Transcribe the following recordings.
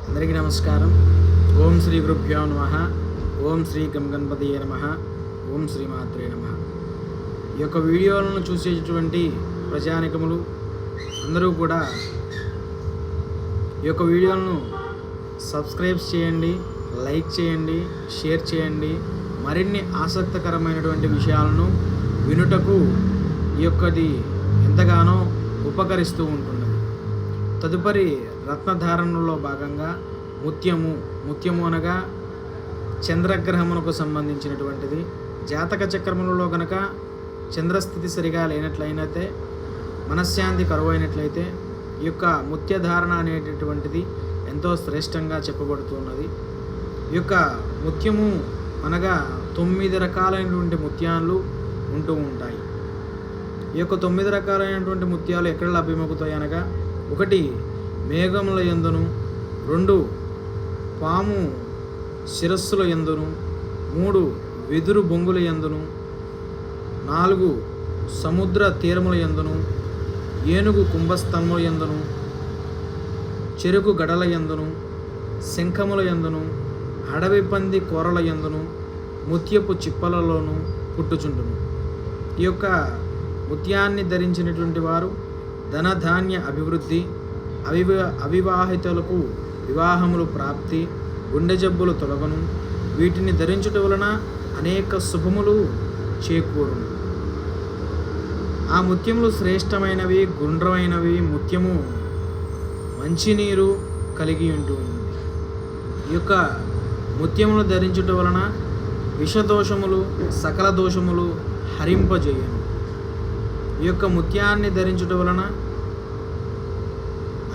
అందరికీ నమస్కారం. ఓం శ్రీ గురుభ్యో నమః. ఓం శ్రీ గం గణపతియే నమః. ఓం శ్రీ మాత్రే నమః. ఈ యొక్క వీడియోలను చూసేటువంటి ప్రజానికములు అందరూ కూడా ఈ యొక్క వీడియోలను సబ్స్క్రైబ్ చేయండి, లైక్ చేయండి, షేర్ చేయండి. మరిన్ని ఆసక్తికరమైనటువంటి విషయాలను వినుటకు ఈ యొక్కది ఎంతగానో ఉపకరిస్తూ ఉంటున్నది. తదుపరి రత్నధారణలో భాగంగా ముత్యము అనగా చంద్రగ్రహమునకు సంబంధించినటువంటిది. జాతక చక్రములలో గనక చంద్రస్థితి సరిగా లేనట్లయితే, మనశ్శాంతి కరువైనట్లయితే ఈ యొక్క ముత్యధారణ అనేటటువంటిది ఎంతో శ్రేష్టంగా చెప్పబడుతున్నది. ఈ యొక్క ముత్యము అనగా 9 రకాలైనటువంటి ముత్యాలు ఉంటూ ఉంటాయి. ఈ యొక్క 9 రకాలైనటువంటి ముత్యాలు ఎక్కడ లభ్యమవుతాయి అనగా, 1 మేఘముల యందును, 2 పాము శిరస్సుల యందును, 3 వెదురు బొంగుల యందును, 4 సముద్ర తీరముల యందును, ఏనుగు కుంభస్తంభముల యందును, చెరుకు గడల యందును, శంఖముల యందును, అడవి పంది కూరల యందును, ముత్యపు చిప్పలలోను పుట్టుచుండును. ఈ యొక్క ముత్యాన్ని ధరించినటువంటి వారు ధనధాన్య అభివృద్ధి, అవివాహితులకు వివాహములు ప్రాప్తి, గుండె జబ్బులు తొలగను. వీటిని ధరించుట వలన అనేక శుభములు చేకూరును. ఆ ముత్యములు శ్రేష్టమైనవి, గుండ్రమైనవి. ముత్యము మంచినీరు కలిగి ఉంటుంది. ఈ యొక్క ముత్యములు ధరించుట వలన విషదోషములు, సకల దోషములు హరింపజేయను. ఈ యొక్క ముత్యాన్ని ధరించుట వలన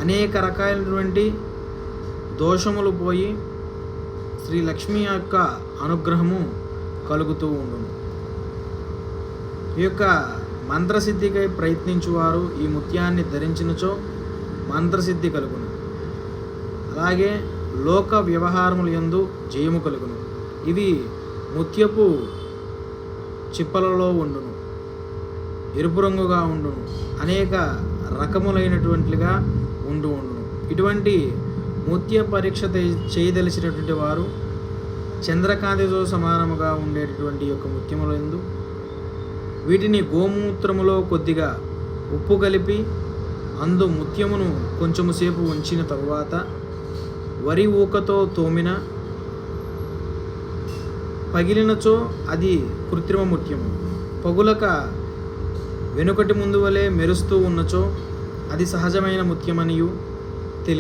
అనేక రకాలైనటువంటి దోషములు పోయి శ్రీ లక్ష్మి యొక్క అనుగ్రహము కలుగుతూ ఉండును. ఈ యొక్క మంత్రసిద్ధికై ప్రయత్నించువారు ఈ ముత్యాన్ని ధరించినచో మంత్రసిద్ధి కలుగును. అలాగే లోక వ్యవహారముల యందు జయము కలుగును. ఇవి ముత్యపు చిప్పలలో ఉండును, ఎరుపు రంగుగా ఉండును, అనేక రకములైనటువంటిగా ఉండును. ఇటువంటి ముత్య పరీక్ష చేయదలిచినటువంటి వారు చంద్రకాంతితో సమానముగా ఉండేటటువంటి యొక్క ముత్యములందు వీటిని గోమూత్రములో కొద్దిగా ఉప్పు కలిపి అందు ముత్యమును కొంచెము సేపు ఉంచిన తరువాత వరి ఊకతో తోమిన పగిలినచో అది కృత్రిమ ముత్యము. పగులక వెనుకటి ముందు వలె మెరుస్తూ ఉన్నచో అది సహజమైన ముత్యమనియు,